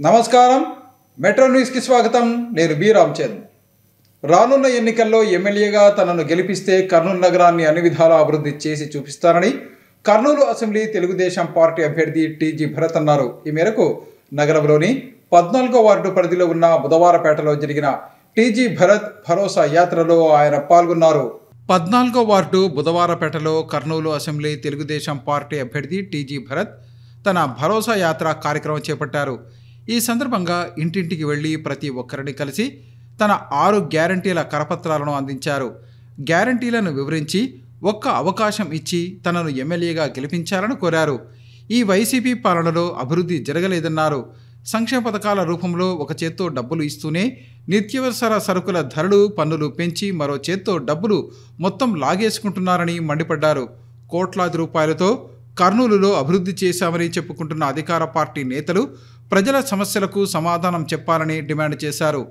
నమస్కారం metro news కి స్వాగతం నేను బి రామచంద్ర రానున్న ఎన్నికల్లో ఎమ్మెల్యేగా తనను గెలిపిస్తే కర్నూలు నగరాన్ని అన్ని విధాలా అభివృద్ధి చేసి చూపిస్తానని కర్నూలు అసెంబ్లీ తెలుగుదేశం పార్టీ అభ్యర్థి టీజీ భరత్ అన్నారు ఈ మేరకు నగరంలోని 14వ వార్డు పరిధిలో ఉన్న బుధవారపేటలో జరిగిన టీజీ భరత్ భరోసా యాత్రలో ఆయన పాల్గొన్నారు 14వ వార్డు బుధవారపేటలో కర్నూలు అసెంబ్లీ తెలుగుదేశం పార్టీ అభ్యర్థి టీజీ భరత్ తన భరోసా యాత్ర కార్యక్రమం చేపట్టారు ఈ సందర్భంగా ఇంటింటికి వెళ్లి ప్రతి ఒక్కరిని కలిసి తన 6 గ్యారంటీల కరపత్రాలను అందించారు గ్యారంటీలను వివరించి ఒక్క అవకాశం ఇచ్చి తనను ఎమ్మెల్యేగా గెలిపించాలని కోరారు ఈ వైసీపీ పాలనలో అభివృద్ధి జరగలేదన్నారు సంక్షేమ పథకాల రూపంలో ఒక చేత్తో డబ్బులు ఇస్తూనే నిత్యావసర సరుకుల ధరలు పన్నులు పెంచి మరో చేత్తో డబ్బులు మొత్తం లాగేసుకుంటున్నారని మండిపడ్డారు కోట్లాది రూపాయలతో కర్నూలులో అభివృద్ధి చేశామని చెప్పుకుంటున్న అధికార పార్టీ నేతలు ప్రజల సమస్యలకు సమాధానం చెప్పాలని డిమాండ్ చేశారు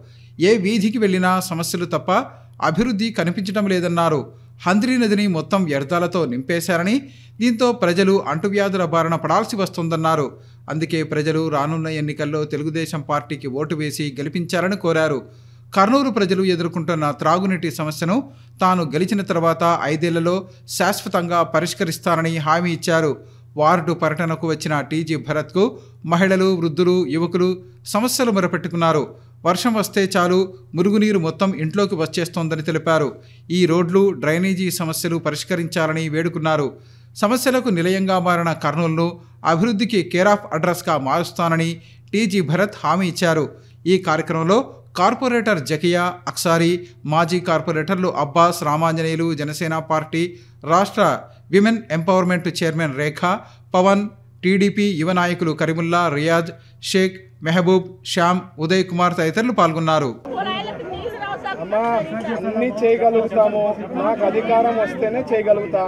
ఏ వీధికి వెళ్ళినా సమస్యలు తప్ప అభివృద్ధి కనిపించడం లేదన్నారు హంద్రీ నదిని మొత్తం వ్యర్థాలతో నింపేశారని దీంతో ప్రజలు అంటువ్యాధుల బారిన పడాల్సి వస్తుందన్నారు అందుకే ప్రజలు రానున్న ఎన్నికల్లో తెలుగుదేశం పార్టీకి ఓటు వేసి గెలిపించాలని కోరారు కర్నూలు ప్రజలు ఎదుర్కొంటున్న త్రాగునీటి సమస్యను తాను గెలిచిన తర్వాత 5 ఏళ్లలో శాశ్వతంగా పరిష్కరిస్తానని హామీ ఇచ్చారు వార్డు పర్యటనకు వచ్చిన టీజీ భరత్కు మహిళలు వృద్ధులు యువకులు సమస్యలు మొరపెట్టుకున్నారు వర్షం వస్తే చాలు మురుగునీరు మొత్తం ఇంట్లోకి వచ్చేస్తోందని తెలిపారు ఈ రోడ్లు డ్రైనేజీ సమస్యలు పరిష్కరించాలని వేడుకున్నారు సమస్యలకు నిలయంగా మారిన కర్నూలును అభివృద్ధికి కేర్ ఆఫ్ అడ్రస్గా మారుస్తానని టీజీ భరత్ హామీ ఇచ్చారు ఈ కార్యక్రమంలో కార్పొరేటర్ జకియా అక్సారీ మాజీ కార్పొరేటర్లు అబ్బాస్ రామాంజనేయులు జనసేన పార్టీ రాష్ట్ర విమెన్ ఎంపవర్మెంట్ చైర్మన్ రేఖా పవన్ టీడీపీ యువ నాయకులు కరీముల్లా రియాజ్ షేక్ మెహబూబ్ శ్యామ్ ఉదయ్ కుమార్ తదితరులు పాల్గొన్నారు అమ్మా అన్నీ చేయగలుగుతాము నాకు అధికారం వస్తేనే చేయగలుగుతా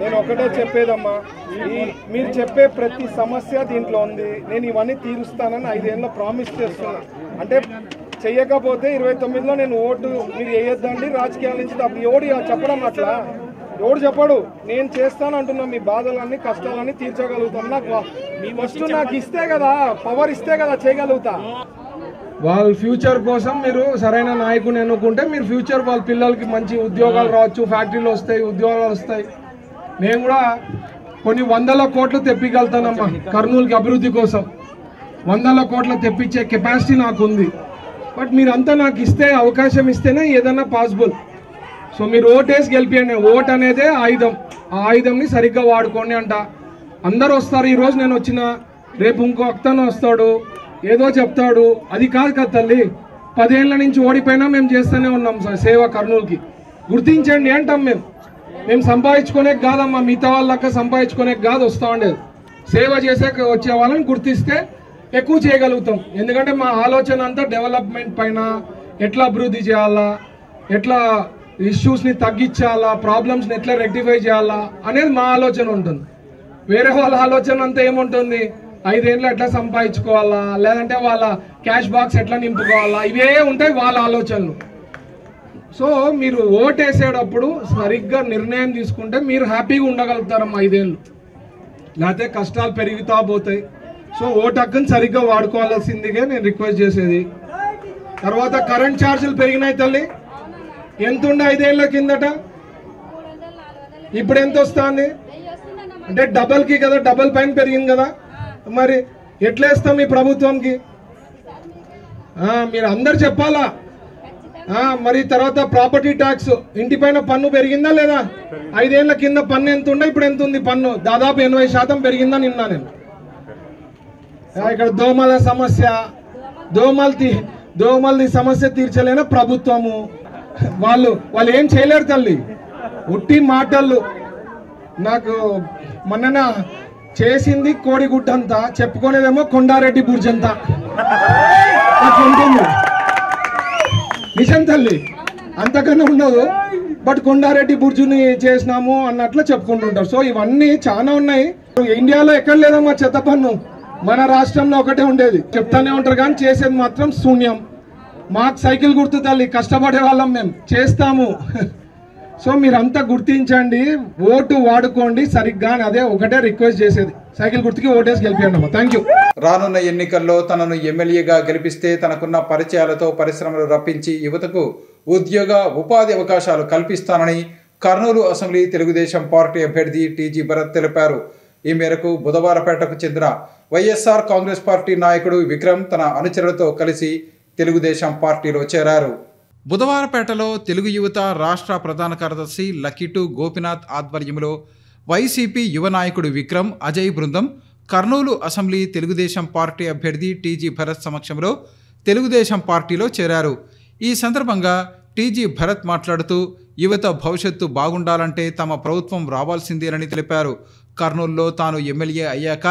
నేను ఒకటే చెప్పేదమ్మా మీరు చెప్పే ప్రతి సమస్య దీంట్లో ఉంది నేను ఇవన్నీ తీరుస్తానని 5 ఏళ్ళలో ప్రామిస్ చేస్తున్నా అంటే చెయ్యకపోతే 29లో నేను ఓటు మీరు వేయొద్దండి రాజకీయాల నుంచి ఎవడు చెప్పడం అట్లా ఎవడు చెప్పడు నేను చేస్తాను అంటున్నా మీ బాధలన్నీ కష్టాలన్నీ తీర్చగలుగుతాం నాకు మీ వస్తు నాకు ఇస్తే కదా పవర్ ఇస్తే కదా చేయగలుగుతా వాళ్ళ ఫ్యూచర్ కోసం మీరు సరైన నాయకుని ఎన్నుకుంటే మీరు ఫ్యూచర్ వాళ్ళ పిల్లలకి మంచి ఉద్యోగాలు రావచ్చు ఫ్యాక్టరీలు వస్తాయి ఉద్యోగాలు వస్తాయి నేను కూడా కొన్ని 100ల కోట్లు తెప్పిగలుగుతానమ్మా కర్నూలుకి అభివృద్ధి కోసం 100ల కోట్లు తెప్పించే కెపాసిటీ నాకు ఉంది బట్ మీరంతా నాకు ఇస్తే అవకాశం ఇస్తేనే ఏదైనా పాసిబుల్ సో మీరు ఓటేసి గెలిపియండి ఓట్ అనేదే ఆయుధం ఆ ఆయుధంని సరిగ్గా వాడుకోండి అంట అందరు వస్తారు ఈరోజు నేను వచ్చిన రేపు ఇంకో అక్తను వస్తాడు ఏదో చెప్తాడు అది కాదు కదా తల్లి 10 ఏళ్ల నుంచి ఓడిపోయినా మేము చేస్తూనే ఉన్నాం సార్ సేవ కర్నూలుకి గుర్తించండి అంటాం మేము సంపాదించుకునే కాదమ్మా మిగతా వాళ్ళక్క సంపాదించుకునే కాదు వస్తూ ఉండేది సేవ చేసే వచ్చే వాళ్ళని గుర్తిస్తే ఎక్కువ చేయగలుగుతాం ఎందుకంటే మా ఆలోచన అంతా డెవలప్మెంట్ పైన ఎట్లా అభివృద్ధి చేయాలా ఎట్లా ఇష్యూస్ని తగ్గించాలా ప్రాబ్లమ్స్ని ఎట్లా రెక్టిఫై చేయాలా అనేది మా ఆలోచన ఉంటుంది వేరే వాళ్ళ ఆలోచన అంతా ఏముంటుంది 5 ఏళ్ళు ఎట్లా సంపాదించుకోవాలా లేదంటే వాళ్ళ క్యాష్ బాక్స్ ఎట్లా నింపుకోవాలా ఇవే ఉంటాయి వాళ్ళ ఆలోచనలు సో మీరు ఓట్ వేసేటప్పుడు సరిగ్గా నిర్ణయం తీసుకుంటే మీరు హ్యాపీగా ఉండగలుగుతారమ్మా 5 ఏళ్ళు లేకపోతే కష్టాలు పెరుగుతా పోతాయి సో ఓటు హక్కుని సరిగ్గా వాడుకోవాల్సిందిగా నేను రిక్వెస్ట్ చేసేది తర్వాత కరెంట్ ఛార్జీలు పెరిగినాయి తల్లి ఎంత ఉండే 5 ఏళ్ల కిందట ఇప్పుడు ఎంత వస్తుంది అంటే డబల్కి కదా డబల్ పైన పెరిగింది కదా మరి ఎట్లా వేస్తాం ఈ ప్రభుత్వంకి మీరు అందరు చెప్పాలా మరి తర్వాత ప్రాపర్టీ ట్యాక్స్ ఇంటిపైన పన్ను పెరిగిందా లేదా 5 ఏళ్ల కింద పన్ను ఎంత ఉండే ఇప్పుడు ఎంత ఉంది పన్ను దాదాపు 80% పెరిగిందని నిన్నా నేను ఇక్కడ దోమల సమస్య దోమలది సమస్య తీర్చలేని ప్రభుత్వము వాళ్ళు ఏం చేయలేరు తల్లి ఉట్టి మాటలు నాకు మొన్న చేసింది కోడిగుడ్డంతా చెప్పుకునేదేమో కొండారెడ్డి బుర్జంతా అట్లుంటుంది నిజం తల్లి అంతకన్నా ఉండదు బట్ కొండారెడ్డి బుర్జుని చేసినాము అన్నట్లు చెప్పుకుంటుంటారు సో ఇవన్నీ చాలా ఉన్నాయి ఇండియాలో ఎక్కడ లేదమ్మా చెత్త పన్ను మన రాష్ట్రంలో ఒకటే ఉండేది చెప్తానే ఉంటారు కానీ చేసేది మాత్రం శూన్యం మాకు సైకిల్ గుర్తు తల్లి కష్టపడే వాళ్ళం మేము చేస్తాము సో మీరంతా గుర్తించండి, ఓటు వాడుకోండి సరిగ్గా. అదే ఒకటే రిక్వెస్ట్ చేసేది, సైకిల్ గుర్తుకి ఓటేసి గెలిపియండి అమ్మా. Thank you. రానున్న ఎన్నికల్లో తనను ఎమ్మెల్యేగా గెలిపిస్తే తనకున్న పరిచయాలతో పరిశ్రమలు రప్పించి యువతకు ఉద్యోగ ఉపాధి అవకాశాలు కల్పిస్తానని కర్నూలు అసెంబ్లీ తెలుగుదేశం పార్టీ అభ్యర్థి టీజీ భరత్ తెలిపారు. ఈ మేరకు బుధవారపేటకు చెందిన వైఎస్ఆర్ కాంగ్రెస్ పార్టీ నాయకుడు విక్రమ్ తన అనుచరులతో కలిసి తెలుగుదేశం పార్టీలో చేరారు. బుధవారపేటలో తెలుగు యువత రాష్ట్ర ప్రధాన కార్యదర్శి లక్కీటు గోపినాథ్ ఆధ్వర్యంలో వైసీపీ యువ నాయకుడు విక్రమ్, అజయ్ బృందం కర్నూలు అసెంబ్లీ తెలుగుదేశం పార్టీ అభ్యర్థి టీజీ భరత్ సమక్షంలో తెలుగుదేశం పార్టీలో చేరారు. ఈ సందర్భంగా టీజీ భరత్ మాట్లాడుతూ యువత భవిష్యత్తు బాగుండాలంటే తమ ప్రభుత్వం రావాల్సిందేనని తెలిపారు. కర్నూలులో తాను ఎమ్మెల్యే అయ్యాక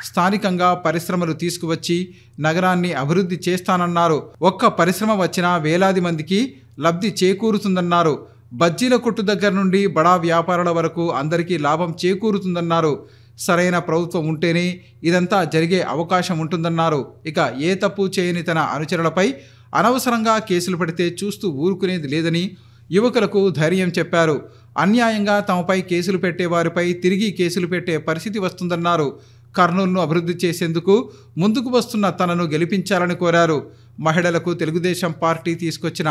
స్థానికంగా పరిశ్రమలు తీసుకువచ్చి నగరాన్ని అభివృద్ధి చేస్తానన్నారు. ఒక్క పరిశ్రమ వచ్చినా వేలాది మందికి లబ్ధి చేకూరుతుందన్నారు. బజ్జీల కొట్టు దగ్గర నుండి బడా వ్యాపారాల వరకు అందరికీ లాభం చేకూరుతుందన్నారు. సరైన ప్రభుత్వం ఉంటేనే ఇదంతా జరిగే అవకాశం ఉంటుందన్నారు. ఇక ఏ తప్పు చేయని తన అనుచరులపై అనవసరంగా కేసులు పెడితే చూస్తూ ఊరుకునేది లేదని యువకులకు ధైర్యం చెప్పారు. అన్యాయంగా తమపై కేసులు పెట్టే వారిపై తిరిగి కేసులు పెట్టే పరిస్థితి వస్తుందన్నారు. కర్నూలును అభివృద్ధి చేసేందుకు ముందుకు వస్తున్న తనను గెలిపించాలని కోరారు. మహిళలకు తెలుగుదేశం పార్టీ తీసుకొచ్చిన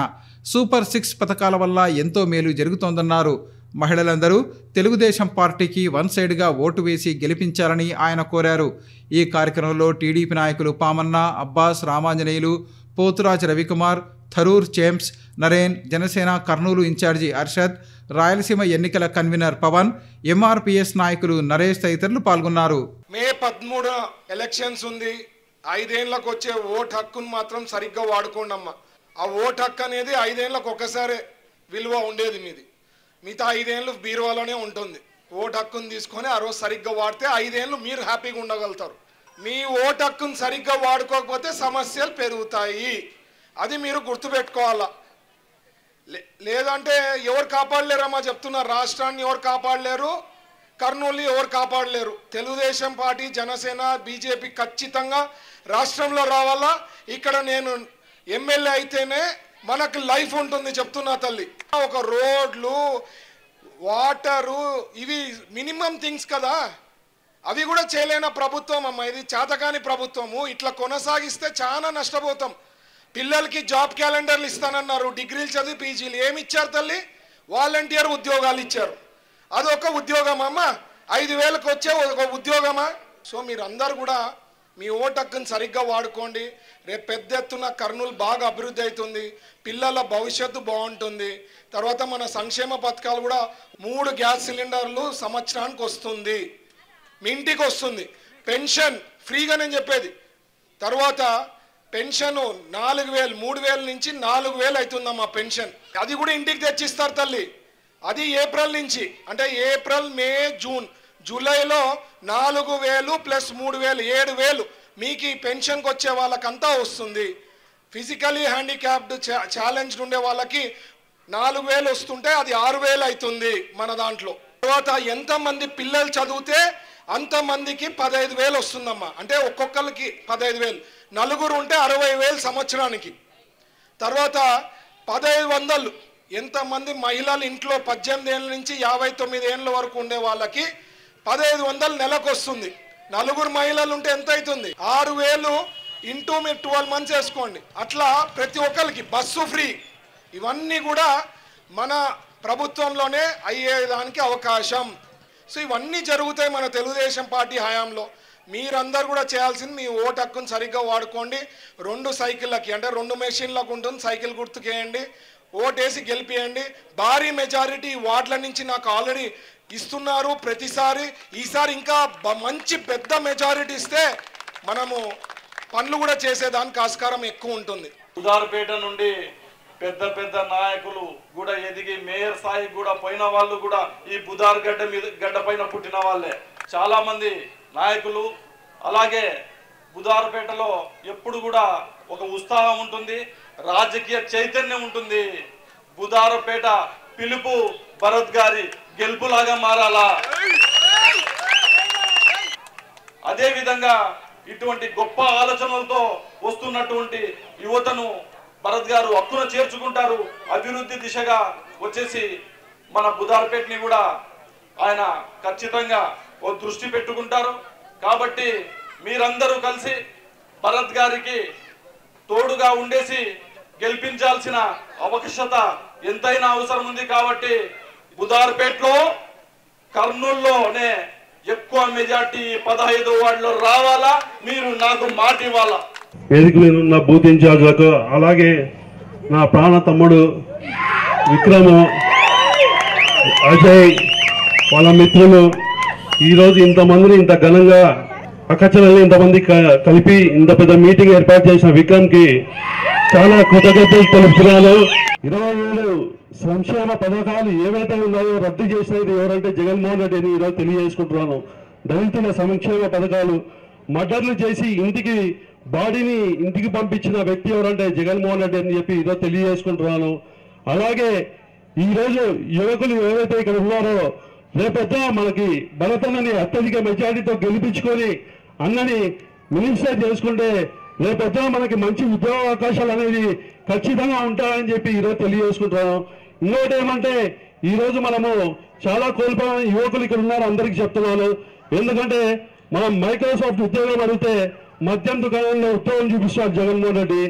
సూపర్ 6 పథకాల వల్ల ఎంతో మేలు జరుగుతోందన్నారు. మహిళలందరూ తెలుగుదేశం పార్టీకి వన్ సైడ్గా ఓటు వేసి గెలిపించాలని ఆయన కోరారు. ఈ కార్యక్రమంలో టీడీపీ నాయకులు పామన్న, అబ్బాస్, రామాంజనేయులు, పోతురాజ్ రవికుమార్, థరూర్ జేమ్స్, నరేన్, జనసేన కర్నూలు ఇన్ఛార్జి అర్షద్, రాయలసీమ ఎన్నికల కన్వీనర్ పవన్, ఎంఆర్పిఎస్ నాయకులు నరేష్ తదితరులు పాల్గొన్నారు. మే 13 ఎలక్షన్స్ ఉంది. 5 ఏళ్లకు వచ్చే ఓటు హక్కును మాత్రం సరిగ్గా వాడుకోండి అమ్మా. ఆ ఓటు హక్కు అనేది 5 ఏళ్లకు ఒక్కసారే విలువ ఉండేది మీది. మిగతా 5 ఏళ్ళు బీరువాలోనే ఉంటుంది. ఓటు హక్కును తీసుకొని ఆ రోజు సరిగ్గా వాడితే 5 ఏళ్ళు మీరు హ్యాపీగా ఉండగలుగుతారు. మీ ఓటు హక్కును సరిగ్గా వాడుకోకపోతే సమస్యలు పెరుగుతాయి. అది మీరు గుర్తుపెట్టుకోవాలా. లేదంటే ఎవరు కాపాడలేరమ్మా చెప్తున్నారు. రాష్ట్రాన్ని ఎవరు కాపాడలేరు, కర్నూలు ఎవరు కాపాడలేరు. తెలుగుదేశం పార్టీ, జనసేన, బీజేపీ ఖచ్చితంగా రాష్ట్రంలో రావాలా. ఇక్కడ నేను ఎమ్మెల్యే అయితేనే మనకు లైఫ్ ఉంటుంది చెప్తున్నా తల్లి. ఒక రోడ్లు, వాటరు, ఇవి మినిమం థింగ్స్ కదా, అవి కూడా చేయలేని ప్రభుత్వం అమ్మ ఇది. చేతకాని ప్రభుత్వము. ఇట్లా కొనసాగిస్తే చాలా నష్టపోతాం. పిల్లలకి జాబ్ క్యాలెండర్లు ఇస్తానన్నారు. డిగ్రీలు చదివి పీజీలు ఏమి ఇచ్చారు తల్లి? వాలంటీర్ ఉద్యోగాలు ఇచ్చారు. అదొక ఉద్యోగం అమ్మ? 5,000కి వచ్చే ఒక ఉద్యోగమా? సో మీరు అందరు కూడా మీ ఓటు హక్కును సరిగ్గా వాడుకోండి. రేపు పెద్ద ఎత్తున కర్నూలు బాగా అభివృద్ధి అవుతుంది. పిల్లల భవిష్యత్తు బాగుంటుంది. తర్వాత మన సంక్షేమ పథకాలు కూడా 3 గ్యాస్ సిలిండర్లు సంవత్సరానికి వస్తుంది, మీ ఇంటికి వస్తుంది. పెన్షన్ ఫ్రీగా నేను చెప్పేది. తర్వాత పెన్షన్ 4,000, 3,000 నుంచి 4,000 అవుతుందమ్మా పెన్షన్. అది కూడా ఇంటికి తెచ్చిస్తారు తల్లి. అది ఏప్రిల్ నుంచి, అంటే ఏప్రిల్, మే, జూన్, జూలైలో 4,000 ప్లస్ 3,000 7,000 మీకు ఈ పెన్షన్కి వచ్చే వాళ్ళకంతా వస్తుంది. ఫిజికలీ హ్యాండిక్యాప్డ్, ఛాలెంజ్డ్ ఉండే వాళ్ళకి 4,000 వస్తుంటే అది 6,000 అవుతుంది మన దాంట్లో. తర్వాత ఎంతమంది పిల్లలు చదివితే అంతమందికి 15,000 వస్తుందమ్మా. అంటే ఒక్కొక్కరికి 15,000. 4 ఉంటే 60,000 సంవత్సరానికి. తర్వాత 1,500 ఎంతమంది మహిళలు ఇంట్లో 18 ఏళ్ళ నుంచి 59 ఏళ్ళ వరకు ఉండే వాళ్ళకి 1,500 నెలకు వస్తుంది. 4 మహిళలు ఉంటే ఎంత అవుతుంది? 6,000 ఇంటూ మీరు 12 మంత్స్ వేసుకోండి. అట్లా ప్రతి ఒక్కరికి బస్సు ఫ్రీ. ఇవన్నీ కూడా మన ప్రభుత్వంలోనే అయ్యేదానికి అవకాశం. సో ఇవన్నీ జరుగుతాయి మన తెలుగుదేశం పార్టీ హయాంలో. మీరందరూ కూడా చేయాల్సింది మీ ఓటు హక్కును సరిగ్గా వాడుకోండి. 2 సైకిళ్ళకి, అంటే 2 మెషిన్లకు ఉంటుంది, సైకిల్ గుర్తుకేయండి, ఓటేసి గెలిపియండి. భారీ మెజారిటీ వార్డుల నుంచి నాకు ఆల్రెడీ ఇస్తున్నారు ప్రతిసారి. ఈసారి ఇంకా మంచి పెద్ద మెజారిటీ ఇస్తే మనము పనులు కూడా చేసేదానికి ఆస్కారం ఎక్కువ ఉంటుంది. ఉదారపేట నుండి పెద్ద పెద్ద నాయకులు కూడా ఎదిగి మేయర్ స్థాయికి కూడా పోయిన వాళ్ళు కూడా ఈ బుధార్ గడ్డ పైన పుట్టిన వాళ్ళే చాలా మంది నాయకులు. అలాగే బుధారపేటలో ఎప్పుడు కూడా ఒక ఉత్సాహం ఉంటుంది, రాజకీయ చైతన్యం ఉంటుంది. బుధారపేట పిలుపు భరత్ గారి గెలుపులాగా మారాలా. అదే విధంగా ఇటువంటి గొప్ప ఆలోచనలతో వస్తున్నటువంటి యువతను భరత్ గారు హక్కున చేర్చుకుంటారు. అభివృద్ధి దిశగా వచ్చేసి మన బుధార్పేటని కూడా ఆయన ఖచ్చితంగా ఓ దృష్టి పెట్టుకుంటారు. కాబట్టి మీరందరూ కలిసి భరత్ గారికి తోడుగా ఉండేసి గెలిపించాల్సిన అవకాశత ఎంతైనా అవసరం ఉంది. కాబట్టి బుధార్పేటలో కర్నూలులోనే ఎక్కువ మెజార్టీ 15 వార్డులో రావాలా, మీరు నాకు మాట ఇవ్వాలా. వేదిక మీద ఉన్న బూత్ ఇన్ఛార్జ్లకు, అలాగే నా ప్రాణ తమ్ముడు విక్రమ్, అజయ్, వాళ్ళ మిత్రులు, ఈరోజు ఇంతమందిని ఇంత ఘనంగా అక్కచెల్లెల్ని ఇంతమంది కలిపి ఇంత పెద్ద మీటింగ్ ఏర్పాటు చేసిన విక్రమ్కి చాలా కృతజ్ఞతలు తెలుపుతున్నాను. 20,000 సంక్షేమ పథకాలు ఏవైతే ఉన్నాయో రద్దు చేసినది ఎవరంటే జగన్మోహన్ రెడ్డి అని ఈరోజు తెలియజేసుకుంటున్నాను. దళితుల సంక్షేమ పథకాలు మర్డర్లు చేసి బాడీని ఇంటికి పంపించిన వ్యక్తి ఎవరంటే జగన్మోహన్ రెడ్డి అని చెప్పి ఈరోజు తెలియజేసుకుంటున్నాను. అలాగే ఈరోజు యువకులు ఎవరైతే ఇక్కడ ఉన్నారో రేపొద్దున మనకి భరతన్నని అత్యధిక మెజారిటీతో గెలిపించుకొని అన్నని మినిస్టర్ చేసుకుంటే రేపొద్దున మనకి మంచి ఉద్యోగ అవకాశాలు అనేది ఖచ్చితంగా ఉంటాయని చెప్పి ఈరోజు తెలియజేసుకుంటున్నాను. ఇంకోటి ఏమంటే ఈరోజు మనము చాలా కోల్పోయిన యువకులు ఇక్కడ ఉన్నారు, అందరికీ చెప్తున్నాను. ఎందుకంటే మనం మైక్రోసాఫ్ట్ ఉద్యోగం అడిగితే మద్యం దుకాణంలో ఉద్యోగం చూపిస్తున్నారు జగన్మోహన్ రెడ్డి.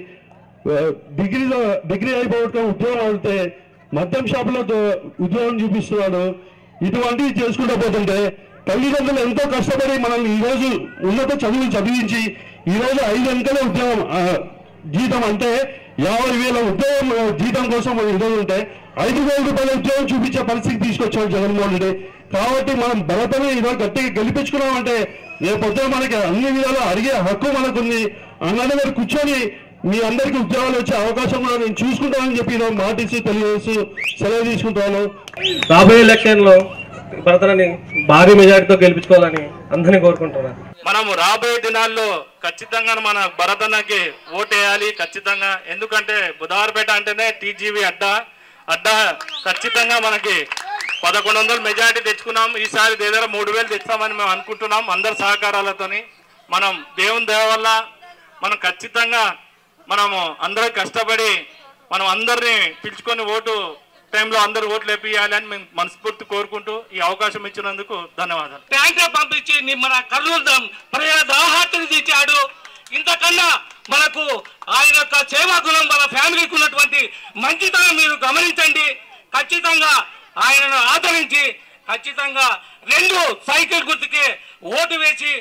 డిగ్రీ అయిపోవడం ఉద్యోగం అడిగితే మద్యం షాపులో ఉద్యోగం చూపిస్తున్నాడు. ఇటువంటివి చేసుకుంటూ పోతుంటే తల్లిదండ్రులు ఎంతో కష్టపడి మనల్ని ఈరోజు ఉన్నత చదివించి ఈరోజు 5 అంకెల ఉద్యోగం జీతం అంటే 50,000 ఉద్యోగం జీతం కోసం మనం ఈరోజు ఉంటే 5,000 రూపాయల ఉద్యోగం చూపించే పరిస్థితి తీసుకొచ్చాడు జగన్మోహన్ రెడ్డి. కాబట్టి మనం భరతని ఈరోజు గట్టిగా గెలిపించుకున్నామంటే రేపొద్దున మనకి అన్ని విధాలు అడిగే హక్కు మనకుంది. అన్న దగ్గర కూర్చొని మీ అందరికీ ఉద్యోగాలు వచ్చే అవకాశం కూడా నేను చూసుకుంటానని చెప్పి ఈరోజు మాటిస్తూ తెలియజేస్తూ సెలవు తీసుకుంటాను. రాబోయే ఎలక్షన్లో భరతని భారీ మెజార్టీతో గెలిపించుకోవాలని అందరినీ కోరుకుంటున్నాను. మనము రాబోయే దినాల్లో ఖచ్చితంగా మన భరతన్నకి ఓటేయాలి ఖచ్చితంగా. ఎందుకంటే బుధార్పేట అంటేనే టీజీవీ అడ్డా ఖచ్చితంగా మనకి 1100 మెజార్టీ తెచ్చుకున్నాం. ఈసారి దగ్గర 3,000 తెచ్చామని మేము అనుకుంటున్నాం. అందరి సహకారాలతోని మనం దేవుని దయ వల్ల మనం ఖచ్చితంగా మనము అందరూ కష్టపడి మనం అందరినీ పిలుచుకొని ఓటు టైంలో అందరూ ఓట్లు వేపియాలని మేము మనస్ఫూర్తి కోరుకుంటూ ఈ అవకాశం ఇచ్చినందుకు ధన్యవాదాలు. ట్యాంకర్ పంపించి మన కర్నూలు ప్రజల దాహార్తిని తీర్చాడు. ఇంతకన్నా మనకు ఆయన యొక్క సేవా గుణం మన ఫ్యామిలీకి ఉన్నటువంటి మంచితనం మీరు గమనించండి. ఖచ్చితంగా ఆయనను ఆదరించి ఖచ్చితంగా 2 సైకిల్ గుర్తుకి ఓటు వేసి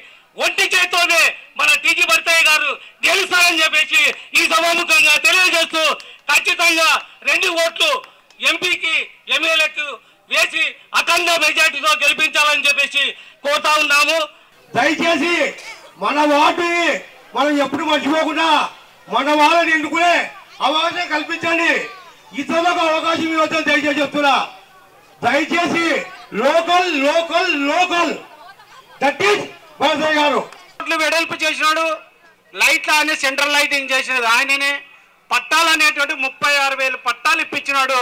ఒంటి చేత్తోనే మన టీజీ భరతయ్య గారు గెలుస్తారని చెప్పేసి ఈ సభాముఖంగా తెలియజేస్తూ ఖచ్చితంగా 2 ఓట్లు ఎంపీకి ఎమ్మెల్యేకు వేసి అఖండ మెజార్టీతో గెలిపించాలని చెప్పేసి కోరుతా ఉన్నాము. దయచేసి మన వాటిని మనం ఎప్పుడు మర్చిపోకుండా మన వాళ్ళని ఎన్నుకునే అవకాశం కల్పించండి. ఇతరులకు అవకాశం ఇవ్వద్దని దయచేసి చెప్తున్నా. దయచేసి local local local that is Bharathayya గారు. వెడల్పు చేసినాడు, లైట్ల అనే సెంట్రల్ లైటింగ్ చేసినది ఆయననే. పట్టాలు అనేటువంటి 36,000 పట్టాలు ఇప్పించినాడు.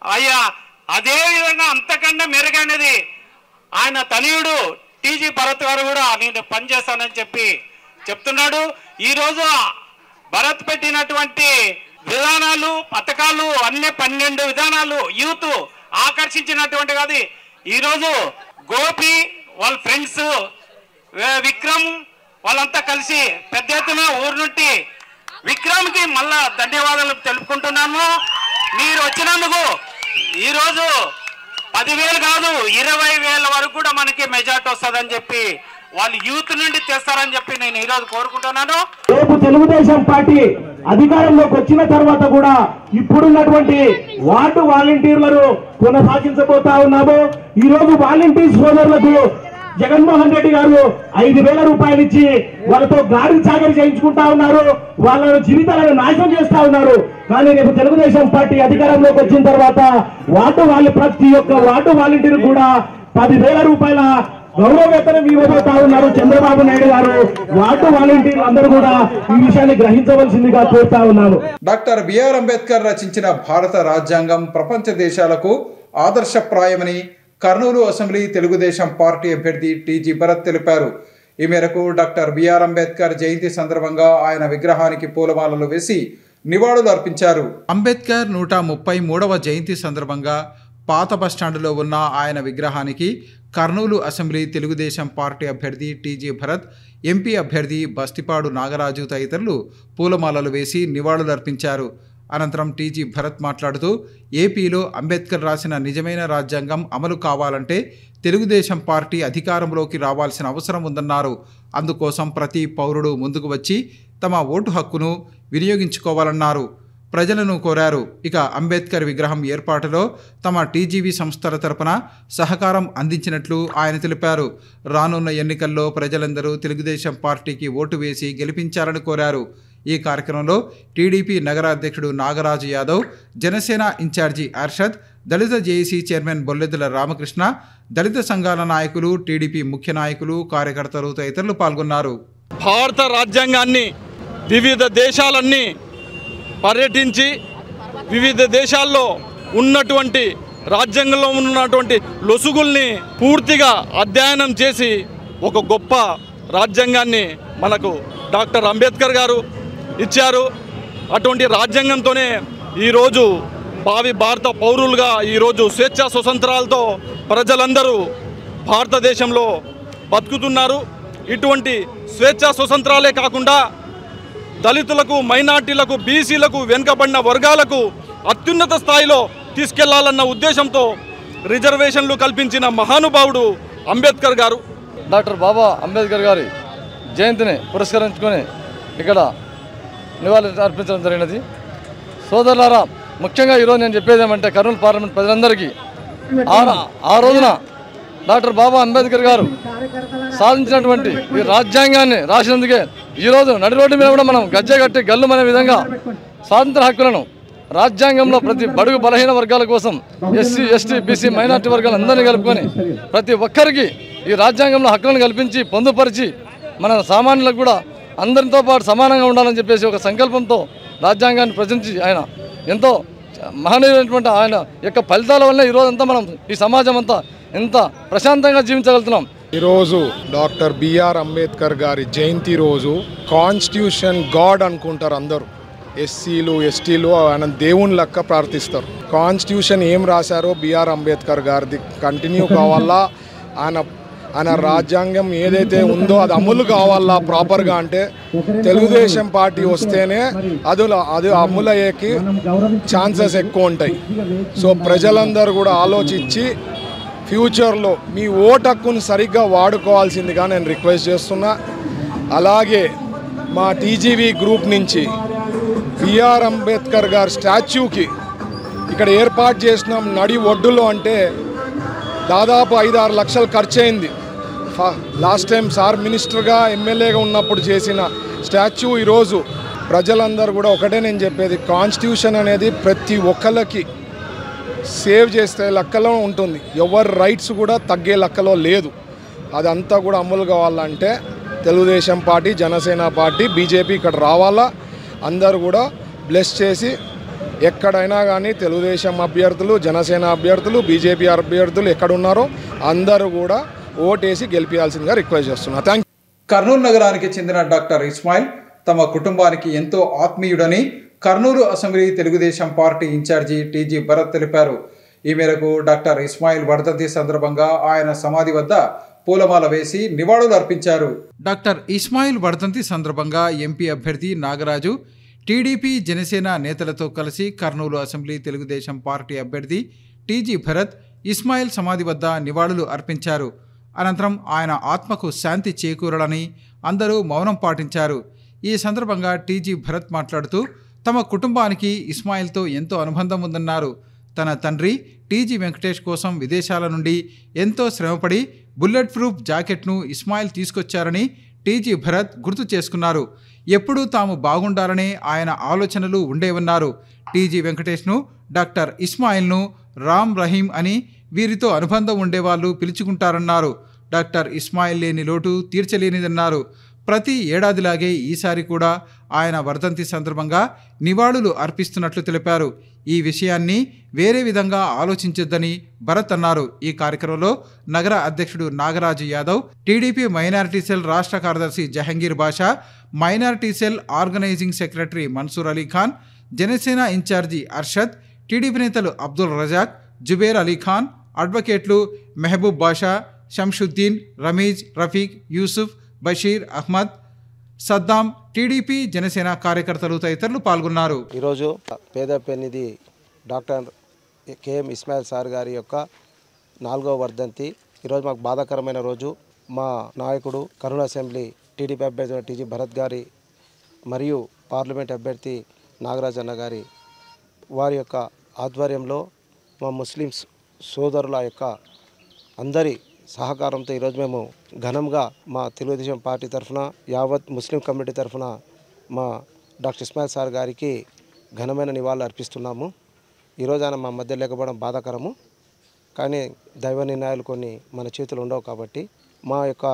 అయ్యా అదే విధంగా అంతకన్నా మెరుగైనది ఆయన తనయుడు టీజీ భరత్ గారు కూడా నేను పనిచేస్తానని చెప్పి చెప్తున్నాడు. ఈరోజు భరత్ పెట్టినటువంటి విధానాలు పథకాలు అన్ని 12 విధానాలు యూత్ ఆకర్షించినటువంటి కాదు. ఈరోజు గోపి వాళ్ళ ఫ్రెండ్స్ విక్రమ్ వాళ్ళంతా కలిసి పెద్ద ఎత్తున ఊరు నుండి విక్రమ్కి మళ్ళా ధన్యవాదాలు తెలుపుకుంటున్నాము. మీరు వచ్చినందుకు ఈరోజు 10,000 కాదు 20,000 వరకు కూడా మనకి మెజార్టీ వస్తుందని చెప్పి వాళ్ళు యూత్ నుండి తెస్తారని చెప్పి నేను ఈరోజు కోరుకుంటున్నాను. రేపు తెలుగుదేశం పార్టీ అధికారంలోకి వచ్చిన తర్వాత కూడా ఇప్పుడున్నటువంటి వార్డు వాలంటీర్లను కొనసాగించబోతా ఉన్నాము. ఈ రోజు వాలంటీర్ సోదరులకు జగన్మోహన్ రెడ్డి గారు 5,000 రూపాయలు ఇచ్చి వాళ్ళతో గాడి చాకరీ చేయించుకుంటా ఉన్నారు. వాళ్ళ జీవితాలను నాశనం చేస్తా ఉన్నారు. కానీ రేపు తెలుగుదేశం పార్టీ అధికారంలోకి వచ్చిన తర్వాత ప్రతి ఒక్క వార్డు వాలంటీర్ కూడా 10,000 రూపాయల గౌరవ వేతనం ఇవ్వబోతా ఉన్నారు చంద్రబాబు నాయుడు గారు. వార్డు వాలంటీర్లు అందరూ కూడా ఈ విషయాన్ని గ్రహించవలసిందిగా కోరుతా ఉన్నాను. డాక్టర్ బిఆర్ అంబేద్కర్ రచించిన భారత రాజ్యాంగం ప్రపంచ దేశాలకు ఆదర్శప్రాయమని కర్నూలు అసెంబ్లీ తెలుగుదేశం పార్టీ అభ్యర్థి టీజీ భరత్ తెలిపారు. ఈ మేరకు డాక్టర్ బిఆర్ అంబేద్కర్ జయంతి సందర్భంగా ఆయన విగ్రహానికి పూలమాలలు వేసి నివాళులు అర్పించారు. అంబేద్కర్ 133వ జయంతి సందర్భంగా పాత బస్టాండులో ఉన్న ఆయన విగ్రహానికి కర్నూలు అసెంబ్లీ తెలుగుదేశం పార్టీ అభ్యర్థి టీజీ భరత్, ఎంపీ అభ్యర్థి బస్తిపాడు నాగరాజు తదితరులు పూలమాలలు వేసి నివాళులర్పించారు. అనంతరం టీజీ భరత్ మాట్లాడుతూ ఏపీలో అంబేద్కర్ రాసిన నిజమైన రాజ్యాంగం అమలు కావాలంటే తెలుగుదేశం పార్టీ అధికారంలోకి రావాల్సిన అవసరం ఉందన్నారు. అందుకోసం ప్రతి పౌరుడు ముందుకు వచ్చి తమ ఓటు హక్కును వినియోగించుకోవాలన్నారు. ప్రజలను కోరారు. ఇక అంబేద్కర్ విగ్రహం ఏర్పాటులో తమ టీజీవీ సంస్థల తరపున సహకారం అందించినట్లు ఆయన తెలిపారు. రానున్న ఎన్నికల్లో ప్రజలందరూ తెలుగుదేశం పార్టీకి ఓటు వేసి గెలిపించాలని కోరారు. ఈ కార్యక్రమంలో టీడీపీ నగర అధ్యక్షుడు నాగరాజు యాదవ్, జనసేన ఇన్ఛార్జి అర్షద్, దళిత జేఏసీ చైర్మన్ బొల్లెద్దుల రామకృష్ణ, దళిత సంఘాల నాయకులు, టీడీపీ ముఖ్య నాయకులు, కార్యకర్తలు తదితరులు పాల్గొన్నారు. భారత రాజ్యాంగాన్ని వివిధ దేశాలన్నీ పర్యటించి వివిధ దేశాల్లో ఉన్నటువంటి రాజ్యాంగంలో ఉన్నటువంటి లొసుగుల్ని పూర్తిగా అధ్యయనం చేసి ఒక గొప్ప రాజ్యాంగాన్ని మనకు డాక్టర్ అంబేద్కర్ గారు ఇచ్చారు. అటువంటి రాజ్యాంగంతోనే ఈరోజు భావి భారత పౌరులుగా ఈరోజు స్వేచ్ఛా స్వతంత్రాలతో ప్రజలందరూ భారతదేశంలో బతుకుతున్నారు. ఇటువంటి స్వేచ్ఛా స్వతంత్రాలే కాకుండా దళితులకు, మైనార్టీలకు, బీసీలకు, వెనుకబడిన వర్గాలకు అత్యున్నత స్థాయిలో తీసుకెళ్లాలన్న ఉద్దేశంతో రిజర్వేషన్లు కల్పించిన మహానుభావుడు అంబేద్కర్ గారు. డాక్టర్ బాబా అంబేద్కర్ గారి జయంతిని పురస్కరించుకొని ఇక్కడ నివాళులు అర్పించడం జరిగినది. సోదరులారా, ముఖ్యంగా ఈరోజు నేను చెప్పేది ఏమంటే కర్నూలు పార్లమెంట్ ప్రజలందరికీ ఆ రోజున డాక్టర్ బాబా అంబేద్కర్ గారు సాధించినటువంటి ఈ రాజ్యాంగాన్ని రాసినందుకే ఈరోజు నడి రోడ్డు మీద కూడా మనం గజ్జె కట్టి గల్లుమనే విధంగా స్వాతంత్ర హక్కులను రాజ్యాంగంలో ప్రతి బడుగు బలహీన వర్గాల కోసం ఎస్సీ, ఎస్టీ, బీసీ, మైనార్టీ వర్గాలందరినీ కలుపుకొని ప్రతి ఒక్కరికి ఈ రాజ్యాంగంలో హక్కులను కల్పించి పొందుపరిచి మన సామాన్యులకు కూడా అందరితో పాటు సమానంగా ఉండాలని చెప్పేసి ఒక సంకల్పంతో రాజ్యాంగాన్ని ప్రచురించి ఆయన ఎంతో మహనీయులైనటువంటి ఆయన యొక్క ఫలితాల వల్ల ఈరోజంతా మనం ఈ సమాజం అంతా ఎంత ప్రశాంతంగా జీవించగలుగుతున్నాం. ఈరోజు డాక్టర్ బిఆర్ అంబేద్కర్ గారి జయంతి రోజు కాన్స్టిట్యూషన్ గాడ్ అనుకుంటారు అందరూ. ఎస్సీలు, ఎస్టీలు ఆయన దేవుని లెక్క ప్రార్థిస్తారు. కాన్స్టిట్యూషన్ ఏం రాశారో బిఆర్ అంబేద్కర్ గారిది కంటిన్యూ కావాలా, ఆయన రాజ్యాంగం ఏదైతే ఉందో అది అమలు కావాలా ప్రాపర్గా. అంటే తెలుగుదేశం పార్టీ వస్తేనే అది అమలు అయ్యేకి ఛాన్సెస్ ఎక్కువ ఉంటాయి. సో ప్రజలందరూ కూడా ఆలోచించి ఫ్యూచర్లో మీ ఓటు హక్కును సరిగ్గా వాడుకోవాల్సిందిగా నేను రిక్వెస్ట్ చేస్తున్నా. అలాగే మా టీజీవీ గ్రూప్ నుంచి బిఆర్ అంబేద్కర్ గారి స్టాచ్యూకి ఇక్కడ ఏర్పాటు చేసినాం నడి ఒడ్డులో. అంటే దాదాపు 5-6 లక్షలు ఖర్చు అయింది. లాస్ట్ టైం సార్ మినిస్టర్గా, ఎమ్మెల్యేగా ఉన్నప్పుడు చేసిన స్టాచ్యూ ఈరోజు ప్రజలందరూ కూడా ఒకటే నేను చెప్పేది, కాన్స్టిట్యూషన్ అనేది ప్రతి ఒక్కరికి సేవ్ చేస్తే లెక్కలో ఉంటుంది. ఎవరి రైట్స్ కూడా తగ్గే లెక్కలో లేదు. అదంతా కూడా అమలు కావాలంటే Telugu Desam party, Janasena party, BJP ఇక్కడ రావాలా. అందరూ కూడా బ్లెస్ చేసి ఎక్కడైనా కానీ తెలుగుదేశం అభ్యర్థులు, జనసేన అభ్యర్థులు, బీజేపీ అభ్యర్థులు ఎక్కడున్నారో అందరూ కూడా ఓటేసి గెలిపించాల్సిందిగా రిక్వెస్ట్ చేస్తున్నా. Thank you. కర్నూలు నగరానికి చెందిన డాక్టర్ ఇస్మాయిల్ తమ కుటుంబానికి ఎంతో ఆత్మీయుడని Kurnool assembly Telugu Desam party in charge TG Bharath తెలిపారు. ఈ మేరకు డాక్టర్ ఇస్మాయిల్ వర్ధంతి సందర్భంగా ఆయన సమాధి వద్ద పూలమాల వేసి నివాళులు అర్పించారు. డాక్టర్ ఇస్మాయిల్ వర్ధంతి సందర్భంగా ఎంపీ అభ్యర్థి నాగరాజు, టీడీపీ, జనసేన నేతలతో కలిసి కర్నూలు అసెంబ్లీ తెలుగుదేశం పార్టీ అభ్యర్థి టీజీ భరత్ ఇస్మాయిల్ సమాధి వద్ద నివాళులు అర్పించారు. అనంతరం ఆయన ఆత్మకు శాంతి చేకూరాలని అందరూ మౌనం పాటించారు. ఈ సందర్భంగా టీజీ భరత్ మాట్లాడుతూ తమ కుటుంబానికి ఇస్మాయిల్తో ఎంతో అనుబంధం ఉందన్నారు. తన తండ్రి టీజీ వెంకటేష్ కోసం విదేశాల నుండి ఎంతో శ్రమపడి బుల్లెట్ ప్రూఫ్ జాకెట్ను ఇస్మాయిల్ తీసుకొచ్చారని టీజీ భరత్ గుర్తు చేసుకున్నారు. ఎప్పుడూ తాము బాగుండాలనే ఆయన ఆలోచనలు ఉండేవన్నారు. టీజీ వెంకటేష్ను, డాక్టర్ ఇస్మాయిల్ను రామ్ రహీం అని వీరితో అనుబంధం ఉండేవాళ్ళు పిలుచుకుంటారన్నారు. డాక్టర్ ఇస్మాయిల్ లేని లోటు తీర్చలేనిదన్నారు. ప్రతి ఏడాదిలాగే ఈసారి కూడా ఆయన వర్ధంతి సందర్భంగా నివాళులు అర్పిస్తున్నట్లు తెలిపారు. ఈ విషయాన్ని వేరే విధంగా ఆలోచించొద్దని భరత్ అన్నారు. ఈ కార్యక్రమంలో నగర అధ్యక్షుడు Nagaraju Yadav, TDP minority cell రాష్ట్ర కార్యదర్శి Jahangir Basha, minority cell organizing secretary Mansoor Ali Khan, Janasena in charge Arshad, TDP నేతలు అబ్దుల్ రజాక్, జుబేర్ అలీ ఖాన్, అడ్వకేట్లు మెహబూబ్ బాషా, షంషుద్దీన్, రమీజ్, రఫీక్, యూసుఫ్, బషీర్ అహ్మద్, సద్దాం, టీడీపీ, జనసేన కార్యకర్తలు తదితరులు పాల్గొన్నారు. ఈరోజు పేద పెన్నిధి డాక్టర్ కేఎం ఇస్మాయిల్ సార్ గారి యొక్క 4వ వర్ధంతి. ఈరోజు మాకు బాధాకరమైన రోజు. మా నాయకుడు కర్నూలు అసెంబ్లీ టీడీపీ అభ్యర్థి టీజీ భరత్ గారి మరియు పార్లమెంట్ అభ్యర్థి నాగరాజ్ అన్న గారి వారి యొక్క ఆధ్వర్యంలో మా ముస్లిమ్స్ సోదరుల యొక్క అందరి సహకారంతో ఈరోజు మేము ఘనంగా మా తెలుగుదేశం పార్టీ తరఫున యావత్ ముస్లిం కమ్యూనిటీ తరఫున మా డాక్టర్ ఇస్మాయిల్ సార్ గారికి ఘనమైన నివాళులు అర్పిస్తున్నాము. ఈరోజు ఆయన మా మధ్య లేకపోవడం బాధాకరము. కానీ దైవ నిర్ణయాలు కొన్ని మన చేతులు ఉండవు కాబట్టి మా యొక్క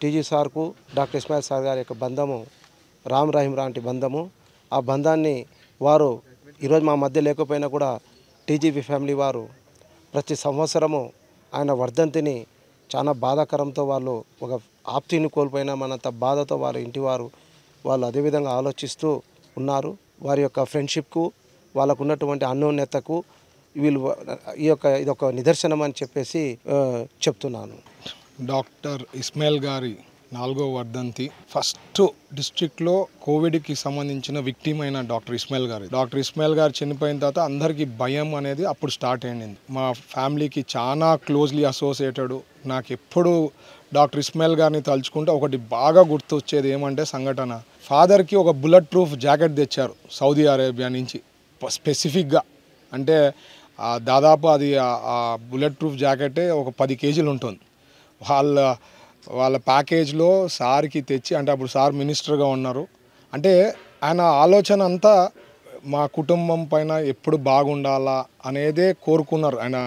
టీజీ సార్కు డాక్టర్ ఇస్మాయిల్ సార్ గారి యొక్క బంధము రామ్ రహీం లాంటి బంధము. ఆ బంధాన్ని వారు ఈరోజు మా మధ్య లేకపోయినా కూడా టీజీపీ ఫ్యామిలీ వారు ప్రతి సంవత్సరము ఆయన వర్ధంతిని చాలా బాధాకరంతో వాళ్ళు ఒక ఆప్తిని కోల్పోయినా మనంత బాధతో వాళ్ళ ఇంటి వాళ్ళు అదేవిధంగా ఆలోచిస్తూ ఉన్నారు. వారి యొక్క ఫ్రెండ్షిప్కు వాళ్ళకు ఉన్నటువంటి అన్యోన్యతకు ఇదొక నిదర్శనం అని చెప్పేసి చెప్తున్నాను. డాక్టర్ ఇస్మాయిల్ గారి 4వ వర్ధంతి. ఫస్ట్ డిస్ట్రిక్ట్లో కోవిడ్కి సంబంధించిన విక్టిమ్ అయిన డాక్టర్ ఇస్మాయిల్ గారు చనిపోయిన తర్వాత అందరికీ భయం అనేది అప్పుడు స్టార్ట్ అయింది. మా ఫ్యామిలీకి చాలా క్లోజ్లీ అసోసియేటెడ్. నాకు ఎప్పుడు డాక్టర్ ఇస్మాయిల్ గారిని తలుచుకుంటే ఒకటి బాగా గుర్తొచ్చేది ఏమంటే సంఘటన, ఫాదర్కి ఒక బుల్లెట్ ప్రూఫ్ జాకెట్ తెచ్చారు సౌదీ అరేబియా నుంచి స్పెసిఫిక్గా. అంటే దాదాపు అది ఆ బుల్లెట్ ప్రూఫ్ జాకెటే ఒక 10 కేజీలు ఉంటుంది. వాళ్ళ ప్యాకేజ్లో సార్కి తెచ్చి, అంటే అప్పుడు సార్ మినిస్టర్గా ఉన్నారు, అంటే ఆయన ఆలోచన అంతా మా కుటుంబం పైన ఎప్పుడు బాగుండాలా అనేదే కోరుకున్నారు. ఆయన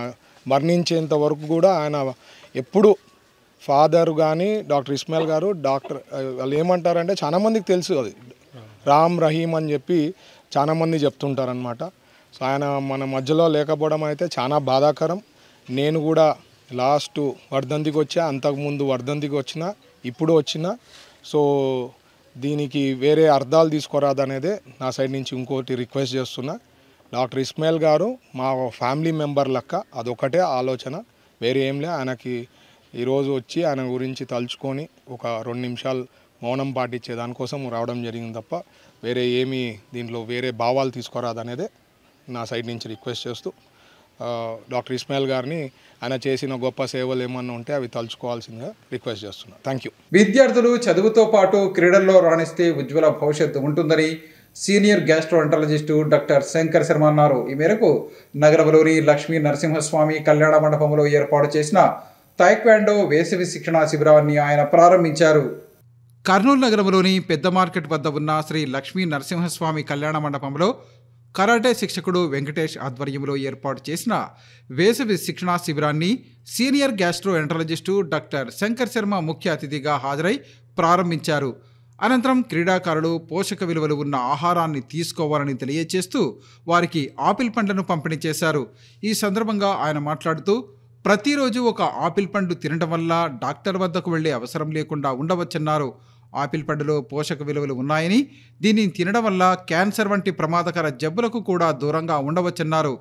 మరణించేంత వరకు కూడా ఆయన ఎప్పుడు ఫాదర్ కానీ డాక్టర్ ఇస్మాయిల్ గారు వాళ్ళు ఏమంటారంటే చాలామందికి తెలుసు అది రామ్ రహీం అని చెప్పి చాలామంది చెప్తుంటారనమాట. సో ఆయన మన మధ్యలో లేకపోవడం అయితే చాలా బాధాకరం. నేను కూడా లాస్ట్ వర్ధంతికి వచ్చా, అంతకుముందు వర్ధంతికి వచ్చిన, ఇప్పుడు వచ్చిన. సో దీనికి వేరే అర్థాలు తీసుకోరాదనేదే నా సైడ్ నుంచి ఇంకోటి రిక్వెస్ట్ చేస్తున్నా. డాక్టర్ ఇస్మాయిల్ గారు మా ఫ్యామిలీ మెంబర్ లెక్క, అదొకటే ఆలోచన, వేరే ఏం లే. ఆయనకి ఈరోజు వచ్చి ఆయన గురించి తలుచుకొని ఒక 2 నిమిషాలు మౌనం పాటించే దానికోసం రావడం జరిగింది తప్ప వేరే ఏమీ దీంట్లో వేరే భావాలు తీసుకోరాదనేదే నా సైడ్ నుంచి రిక్వెస్ట్ చేస్తూ డాక్టర్ ఇస్మాయిల్ గారిని ఆయన చేసిన గొప్ప సేవలు ఏమన్నా ఉంటే అవి తలుచుకోవాల్సిందిగా రిక్వెస్ట్ చేస్తున్నాను. Thank you. విద్యార్థులు చదువుతో పాటు క్రీడల్లో రాణిస్తే ఉజ్వల భవిష్యత్తు ఉంటుందని సీనియర్ గ్యాస్ట్రోఎంటరాలజిస్టు డాక్టర్ శంకర్ శర్మ అన్నారు. ఈ మేరకు నగరంలోని లక్ష్మీ నరసింహస్వామి కళ్యాణ మండపంలో ఏర్పాటు చేసిన తాయిక్వాండో వేసవి శిక్షణా శిబిరాన్ని ఆయన ప్రారంభించారు. కర్నూలు నగరంలోని పెద్ద మార్కెట్ వద్ద ఉన్న శ్రీ లక్ష్మీ నరసింహస్వామి కళ్యాణ మండపంలో కరాటే శిక్షకుడు వెంకటేష్ ఆధ్వర్యంలో ఏర్పాటు చేసిన వేసవి శిక్షణా శిబిరాన్ని సీనియర్ గ్యాస్ట్రోఎంటరాలజిస్టు డాక్టర్ శంకర్ శర్మ ముఖ్య అతిథిగా హాజరై ప్రారంభించారు. అనంతరం క్రీడాకారులు పోషక విలువలు ఉన్న ఆహారాన్ని తీసుకోవాలని తెలియజేస్తూ వారికి ఆపిల్ పండ్లను పంపిణీ చేశారు. ఈ సందర్భంగా ఆయన మాట్లాడుతూ, ప్రతిరోజు ఒక ఆపిల్ పండు తినడం వల్ల డాక్టర్ వద్దకు వెళ్లే అవసరం లేకుండా ఉండవచ్చన్నారు. ఆపిల్ పండులో పోషక విలువలు ఉన్నాయని, దీనిని తినడం వల్ల క్యాన్సర్ వంటి ప్రమాదకర జబ్బులకు కూడా దూరంగా ఉండవచ్చన్నారు.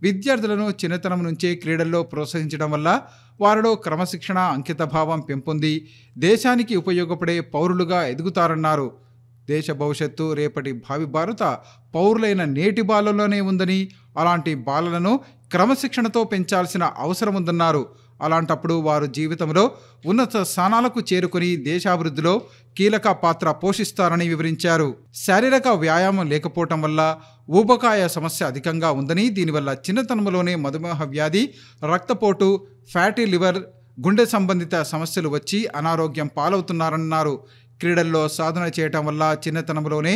విద్యార్థులను చిన్నతనం నుంచే క్రీడల్లో ప్రోత్సహించడం వల్ల వారిలో క్రమశిక్షణ, అంకితభావం పెంపొంది దేశానికి ఉపయోగపడే పౌరులుగా ఎదుగుతారన్నారు. దేశ భవిష్యత్తు రేపటి భావి భారత పౌరులైన నేటి బాలల్లోనే ఉందని, అలాంటి బాలలను క్రమశిక్షణతో పెంచాల్సిన అవసరం ఉందన్నారు. అలాంటప్పుడు వారు జీవితంలో ఉన్నత స్థానాలకు చేరుకుని దేశాభివృద్ధిలో కీలక పాత్ర పోషిస్తారని వివరించారు. శారీరక వ్యాయామం లేకపోవటం వల్ల ఊబకాయ సమస్య అధికంగా ఉందని, దీనివల్ల చిన్నతనంలోనే మధుమేహ వ్యాధి, రక్తపోటు, ఫ్యాటీ లివర్, గుండె సంబంధిత సమస్యలు వచ్చి అనారోగ్యం పాలవుతున్నారన్నారు. క్రీడల్లో సాధన చేయటం వల్ల చిన్నతనంలోనే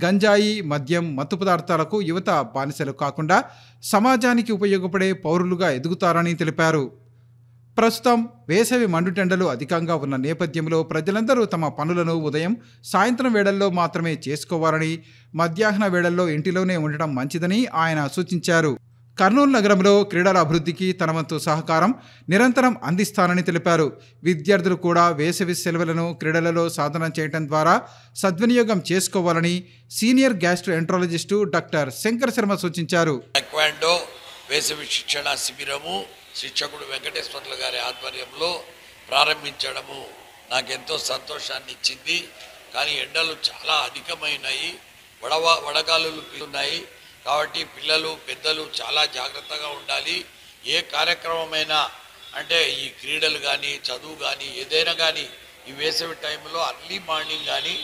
గంజాయి, మద్యం, మత్తు పదార్థాలకు యువత బానిసలు కాకుండా సమాజానికి ఉపయోగపడే పౌరులుగా ఎదుగుతారని తెలిపారు. ప్రస్తుతం వేసవి మండుటెండలు అధికంగా ఉన్న నేపథ్యంలో ప్రజలందరూ తమ పనులను ఉదయం, సాయంత్రం వేళల్లో మాత్రమే చేసుకోవాలని, మధ్యాహ్న వేళల్లో ఇంటిలోనే ఉండటం మంచిదని ఆయన సూచించారు. కర్నూలు నగరంలో క్రీడల అభివృద్ధికి తన వంతు సహకారం నిరంతరం అందిస్తానని తెలిపారు. విద్యార్థులు కూడా వేసవి సెలవులను క్రీడలలో సాధన చేయడం ద్వారా సద్వినియోగం చేసుకోవాలని సీనియర్ గ్యాస్ట్రోఎంటరాలజిస్టు డాక్టర్ శంకర్ శర్మ సూచించారు. తాయిక్వాండో వేసవి శిక్షణ శిబిరము శిక్షకుడు వెంకటేశ్వర్లు గారి ఆధ్వర్యంలో ప్రారంభించడము నాకెంతో సంతోషాన్ని ఇచ్చింది. కానీ ఎండలు చాలా అధికమైనాయి, వడగాలులు ఉన్నాయి. కాబట్టి పిల్లలు పెద్దలు చాలా జాగ్రత్తగా ఉండాలి. ఏ కార్యక్రమమైనా అంటే ఈ క్రీడలు కానీ చదువు కానీ ఏదైనా కానీ ఈ వేసవి టైంలో అర్లీ మార్నింగ్ కానీ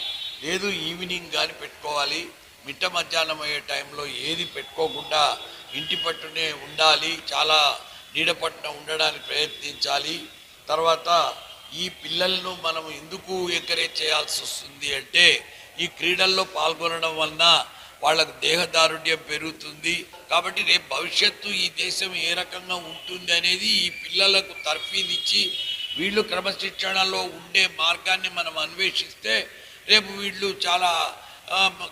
లేదు ఈవినింగ్ కానీ పెట్టుకోవాలి. మిట్ట మధ్యాహ్నం అయ్యే టైంలో ఏది పెట్టుకోకుండా ఇంటి పట్టునే ఉండాలి. చాలా నీడ పట్టున ఉండడానికి ప్రయత్నించాలి. తర్వాత ఈ పిల్లలను మనం ఎందుకు ఎంకరేజ్ చేయాల్సి వస్తుంది అంటే ఈ క్రీడల్లో పాల్గొనడం వలన వాళ్ళకు దేహదారుఢ్యం పెరుగుతుంది. కాబట్టి రేపు భవిష్యత్తు ఈ దేశం ఏ రకంగా ఉంటుంది అనేది ఈ పిల్లలకు తర్ఫీదిచ్చి వీళ్ళు క్రమశిక్షణలో ఉండే మార్గాన్ని మనం అన్వేషిస్తే రేపు వీళ్ళు చాలా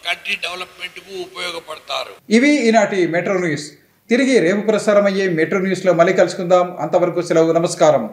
కంట్రీ డెవలప్మెంట్కు ఉపయోగపడతారు. ఇవి ఈనాటి మెట్రో న్యూస్. తిరిగి రేపు ప్రసారమయ్యే మెట్రో న్యూస్లో మళ్ళీ కలుసుకుందాం. అంతవరకు సెలవు. నమస్కారం.